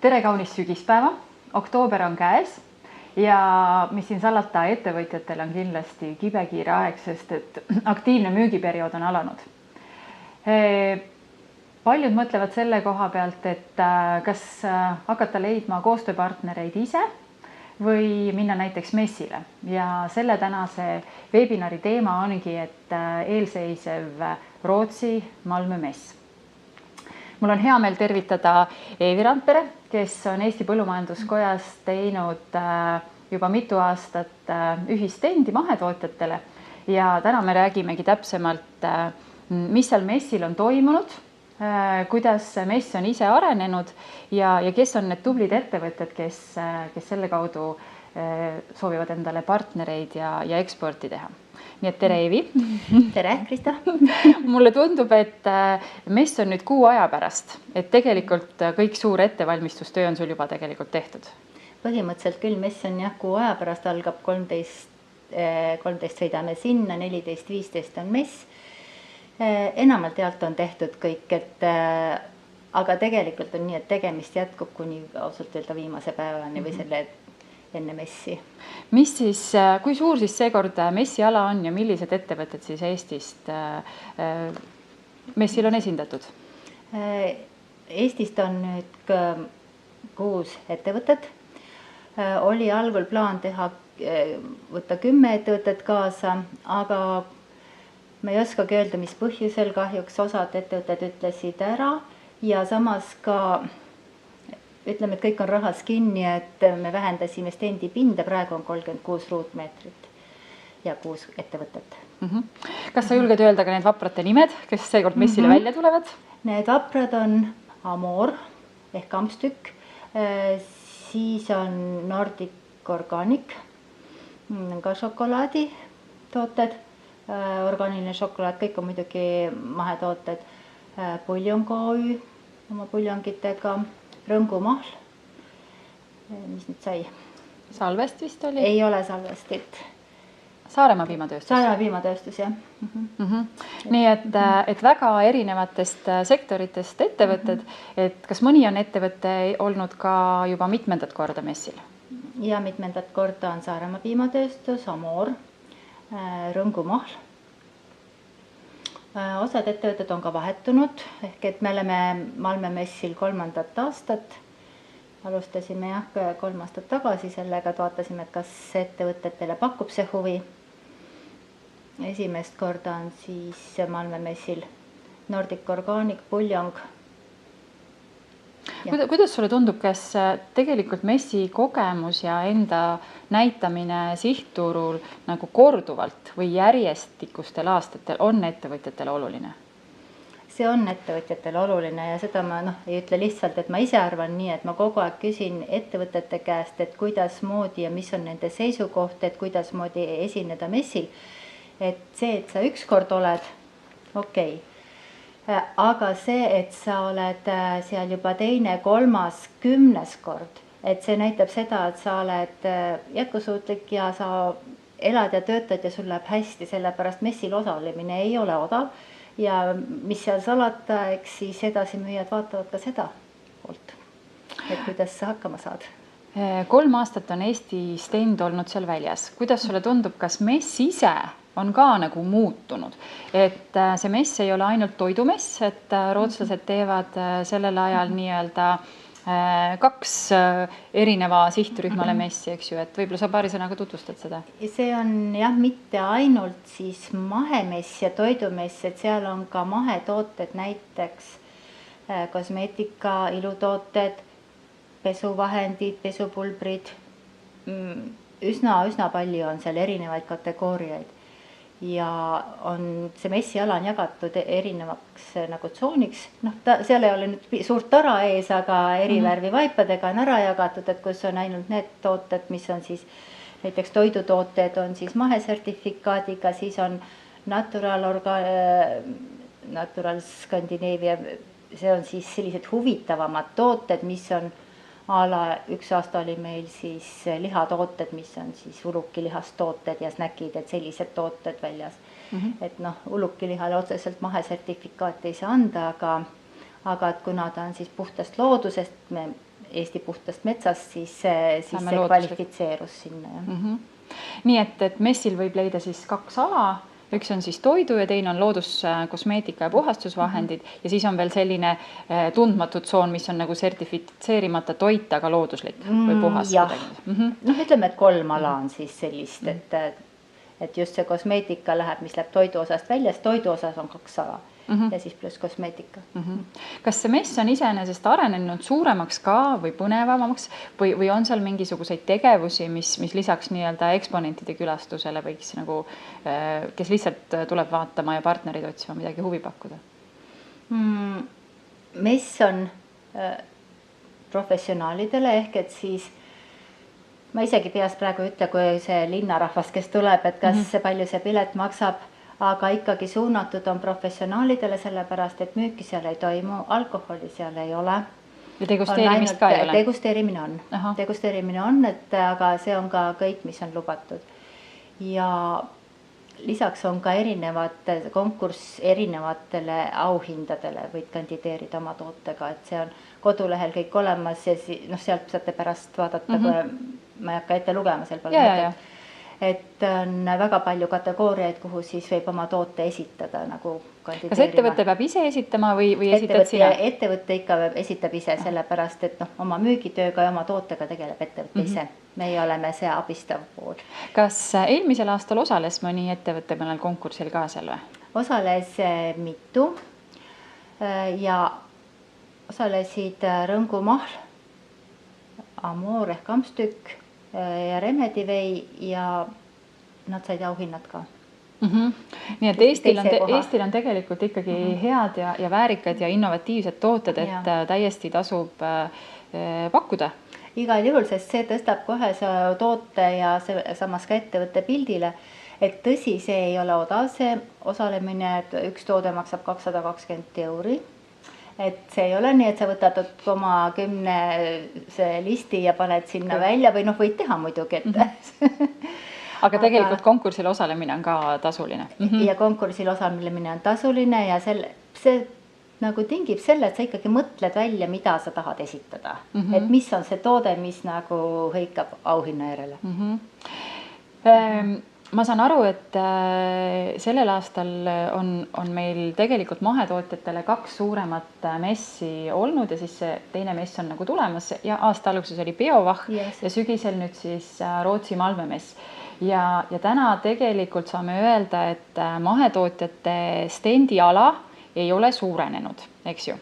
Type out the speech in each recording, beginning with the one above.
Tere kaunist sügispäeva, oktoober on käes ja mis siin salata, ettevõtjatel on kindlasti kibekiire aeg, sest et aktiivne müügiperiood on alanud. Paljud mõtlevad selle koha pealt, et kas hakata leidma koostööpartnereid ise või minna näiteks messile ja selle tänase webinari teema ongi, et eelseisev Rootsi Malmö mess. Mul on hea meel tervitada Eevi Randpere, kes on Eesti Põllumajanduskojas teinud juba mitu aastat ühistendi mahetootjatele ja täna me räägimegi täpsemalt, mis seal messil on toimunud, kuidas mess on ise arenenud ja kes on need tublid ettevõtted, kes selle kaudu soovivad endale partnereid ja eksporti teha. Nii et tere, Eevi. Tere, Krista. Mulle tundub, et mess on nüüd kuu aja pärast, et tegelikult kõik suur ettevalmistustöö on sul juba tegelikult tehtud. Põhimõtteliselt küll mess on kuu aja pärast, algab 13 sõidame sinna, 14-15 on mess. Enamalt jaolt on tehtud kõik, aga tegelikult on nii, et tegemist jätkub kuni ausalt öelda viimase päevani või selle enne messi. Mis siis, kui suur siis seekord messiala on ja millised ettevõtted siis Eestist messil on esindatud? Eestist on nüüd 6 ettevõtet. Oli algul plaan võtta 10 ettevõtet kaasa, aga ma ei oskagi öelda, mis põhjusel, kahjuks osad ettevõtted ütlesid ära ja samas ka ütleme, et kõik on rahas kinni, et me vähendasime stendi pinda, praegu on 36 ruutmeetrit ja 6 ettevõtet. Kas sa julged öelda ka need vaprate nimed, kes seekord messile välja tulevad? Need vaprad on Amor ehk Ampstükk, siis on Nordic Organic, ka šokolaaditooted, orgaaniline šokolaad, kõik on muidugi mahetooted, Puljon KÜ oma puljongitega, Rõngu Mahl, mis nüüd sai? Salvest vist oli? Ei ole Salvestit. Saaremaa piimatööstus? Saaremaa piimatööstus, jah. Nii et väga erinevatest sektoritest ettevõtted, et kas mõni on ettevõte olnud ka juba mitmendat korda messil? Ja mitmendat korda on Saaremaa piimatööstus, Amor, Rõngu Mahl. Osad ettevõtted on ka vahetunud, ehk et me oleme Malmö messil 3. aastat. Alustasime 3 aastat tagasi sellega, et vaatasime, et kas ettevõtetele pakub see huvi. Esimest korda on siis Malmö messil Nordic Organic, Puljong. Kuidas sulle tundub, kas tegelikult messi kogemus ja enda näitamine sihtturul nagu korduvalt või järjestikustel aastatel on ettevõtjatele oluline? See on ettevõtjatele oluline ja seda ma ei ütle lihtsalt, et ma ise arvan nii, et ma kogu aeg küsin ettevõtete käest, et kuidas moodi ja mis on nende seisukoht, et kuidas moodi esineda messil. Et see, et sa ükskord oled, okei. Aga see, et sa oled seal juba 2., 3., 10. kord, et see näitab seda, et sa oled jätkusuutlik ja sa elad ja töötad ja sul läheb hästi, sellepärast messil osalemine ei ole odav ja mis seal salata, eks siis edasimüüjad vaatavad ka seda poolt, et kuidas sa hakkama saad. 3 aastat on Eesti stend olnud seal väljas. Kuidas sulle tundub, kas mess ise on ka nagu muutunud, et see mess ei ole ainult toidumess, et rootslased teevad sellel ajal nii-öelda 2 erineva sihtrühmale messi, eks ju, et võib-olla sa paari sõnaga tutvustad seda? See on mitte ainult siis mahemess ja toidumess, et seal on ka mahetooted, näiteks kosmeetika, ilutooted, pesuvahendid, pesupulbrid, üsna palju on seal erinevaid kategooriaid. Ja see messiala on jagatud erinevaks nagu tsooniks. Seal ei ole nüüd suurt tara ees, aga erivärvi vaipadega on ära jagatud, et kus on ainult need tooted, mis on siis näiteks toidutooted on siis mahesertifikaadiga, siis on Natural Scandinavia, see on siis sellised huvitavamad tooted, mis on üks aasta oli meil siis lihatooted, mis on siis ulukilihastooted ja snäkid, et sellised tooted väljas. Et ulukilihale otseselt mahesertifikaati ei saa anda, aga et kuna ta on siis puhtast loodusest, Eesti puhtast metsast, siis see kvalifitseerus sinna. Nii et messil võib leida siis 2 ala, üks on siis toidu ja teine on looduskosmeetika ja puhastusvahendid ja siis on veel selline tundmatu tsoon, mis on nagu sertifitseerimata toit, aga looduslik või puhas. Ütleme, et 3 ala on siis sellist, et just see kosmeetika läheb, mis läheb toidu osast väljas, toidu osas on 2 ala ja siis pluss kosmeetika. Kas see mess on iseenesest arenenud suuremaks ka või põnevamaks või on seal mingisuguseid tegevusi, mis lisaks nii-öelda eksponentide külastusele võiks nagu, kes lihtsalt tuleb vaatama ja partnerid otsima midagi huvi pakkuda? Mess on professionaalidele ehk et siis ma isegi peast praegu ütle, kui see linnarahvas, kes tuleb, et kas palju see pilet maksab, aga ikkagi suunatud on professionaalidele, sellepärast, et müüki seal ei toimu, alkoholi seal ei ole. Ja degusteerimist ka ei ole? Degusteerimine on, aga see on ka kõik, mis on lubatud. Ja lisaks on ka konkurss erinevatele auhindadele võid kandideerida oma tootega, et see on kodulehel kõik olemas ja sealt saate pärast vaadata, kui ma ei hakka ette lugema seal pole mõtet. Et on väga palju kategooriaid, kuhu siis võib oma toote esitada nagu kandideerima. Kas ettevõte peab ise esitama või esitad sina? Ettevõte ikka esitab ise, sellepärast, et oma müügitööga ja oma tootega tegeleb ettevõte ise. Meie oleme see abistav pool. Kas eelmisel aastal osales mõni ettevõte mõnel konkursil ka seal või? Osales mitu ja osalesid Rõngu Mahl, Amor ehk Ampstükk ja Remedivei ja nad said auhinnad ka. Nii et Eestil on tegelikult ikkagi head ja väärikad ja innovatiivsed tooted, et täiesti tasub pakkuda. Igal juhul, sest see tõstab kohe see toote ja samas ka ettevõtte pildile, et tõsi, see ei ole odav, see osalemine, et üks toode maksab 220 €. Et see ei ole nii, et sa võtad oma 10 listi ja paned sinna välja või võid teha muidugi, et aga tegelikult konkursil osalemine on ka tasuline. Ja konkursil osalemine on tasuline ja see nagu tingib selle, et sa ikkagi mõtled välja, mida sa tahad esitada. Et mis on see toode, mis nagu hõikab auhinna järele. Ma saan aru, et sellel aastal on meil tegelikult mahetootjatele 2 suuremat messi olnud ja siis see teine mess on nagu tulemas ja aasta alguses oli Biovach ja sügisel nüüd siis Rootsi Malmömess. Ja täna tegelikult saame öelda, et mahetootjate stendiala ei ole suurenenud, eks ju.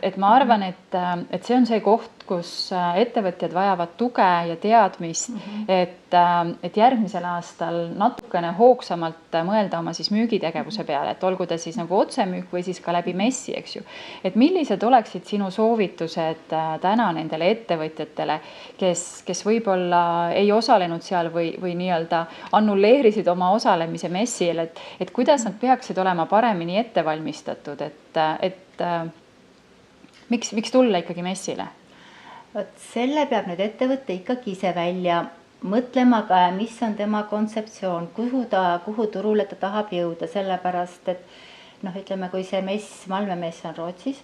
Et ma arvan, et see on see koht, kus ettevõtjad vajavad tuge ja teadmist, et järgmisel aastal natukene hoogsamalt mõelda oma siis müügitegevuse peale, et olgu ta siis nagu otsemüük või siis ka läbi messi, eks ju. Et millised oleksid sinu soovitused täna nendele ettevõtjatele, kes võib-olla ei osalenud seal või nii-öelda annulleerisid oma osalemise messil, et kuidas nad peaksid olema paremini ettevalmistatud, et miks tulla ikkagi messile? Selle peab nüüd ettevõtte ikkagi ise välja mõtlema ka, mis on tema kontseptsioon, kuhu turule ta tahab jõuda, sellepärast, et ütleme, kui see mess, Malmö-mess on Rootsis,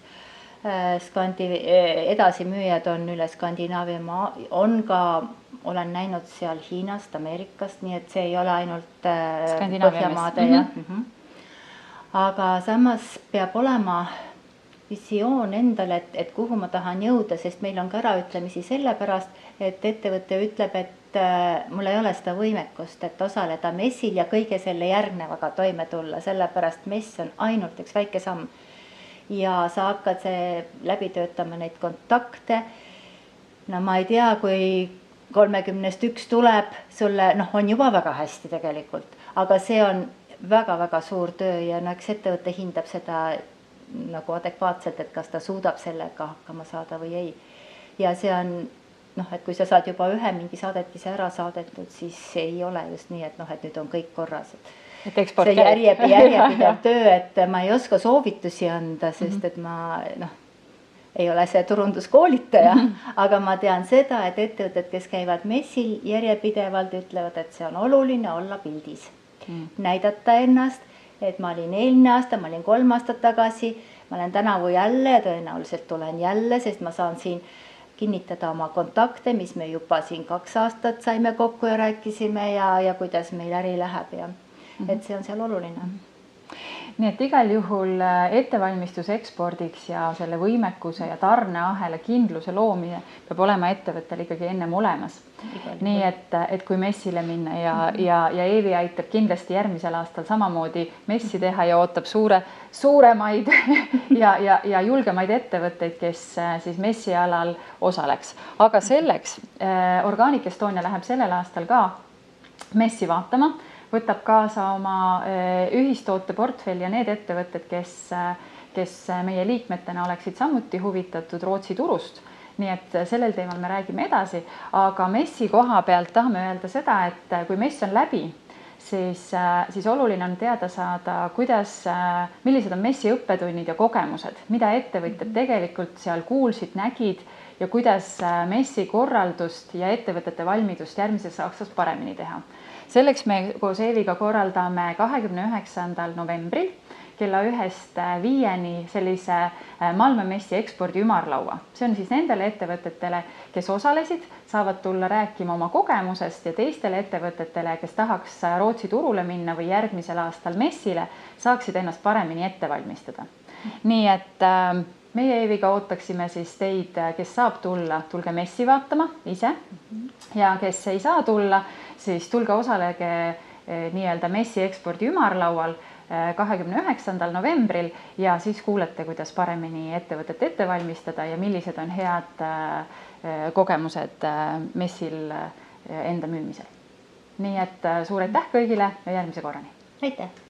edasimüüjad on üle Skandinaavia maa, on ka, olen näinud seal Hiinast, Ameerikast, nii et see ei ole ainult Põhjamaade. Aga samas peab olema visioon endale, et kuhu ma tahan jõuda, sest meil on ka äraütlemisi sellepärast, et ettevõte ütleb, et mul ei ole seda võimekust, et osaleda messil ja kõige selle järgnevaga toime tulla, sellepärast mess on ainult üks väike samm. Ja sa hakkad läbi töötama neid kontakte. Ma ei tea, kui 30-1 tuleb sulle, on juba väga hästi tegelikult, aga see on väga-väga suur töö ja eks ettevõte hindab seda nagu adekvaatselt, et kas ta suudab sellega hakkama saada või ei. Ja see on, et kui sa saad juba ühe mingi saadetise ära saadetud, siis ei ole just nii, et nüüd on kõik korras. See järjepidev töö, et ma ei oska soovitusi anda, sest et ma ei ole see turunduskoolitaja, aga ma tean seda, et ettevõtted, kes käivad messil järjepidevalt, ütlevad, et see on oluline olla pildis. Näidata ennast, et ma olin eelmine aasta, ma olin 3 aastat tagasi, ma olen tänavu jälle ja tõenäoliselt tulen jälle, sest ma saan siin kinnitada oma kontakte, mis me juba siin 2 aastat saime kokku ja rääkisime ja kuidas meil äri läheb ja et see on seal oluline. Nii et igal juhul ettevalmistus ekspordiks ja selle võimekuse ja tarneahela kindluse loomine peab olema ettevõttel ikkagi ennem olemas. Nii et kui messile minna ja Eevi aitab kindlasti järgmisel aastal samamoodi messi teha ja ootab suuremaid ja julgemaid ettevõtteid, kes siis messialal osaleks. Aga selleks Organic Estonia läheb sellel aastal ka messi vaatama, võtab kaasa oma ühistoote portfelli ja need ettevõtted, kes meie liikmetena oleksid samuti huvitatud Rootsi turust. Nii et sellel teemal me räägime edasi, aga messi koha pealt tahame öelda seda, et kui mess on läbi, siis oluline on teada saada, millised on messi õppetunnid ja kogemused, mida ettevõtjad tegelikult seal kuulsid, nägid ja kuidas messi korraldust ja ettevõtete valmidust järgmises aastas paremini teha. Selleks me koos Eeviga korraldame 29. novembril kella 1-5 sellise Malmö messi ekspordi ümarlaua. See on siis nendele ettevõtetele, kes osalesid, saavad tulla rääkima oma kogemusest ja teistele ettevõtetele, kes tahaks Rootsi turule minna või järgmisel aastal messile, saaksid ennast paremini ette valmistada. Nii et meie Eeviga ootaksime siis teid, kes saab tulla, tulge messi vaatama ise ja kes ei saa tulla, siis tulge osalege nii-öelda messi ekspordi ümarlaual 29. novembril ja siis kuulete, kuidas paremini ettevõtet ette valmistada ja millised on head kogemused messil enda müümisel. Nii et suur aitäh kõigile ja järgmise korrani. Aitäh!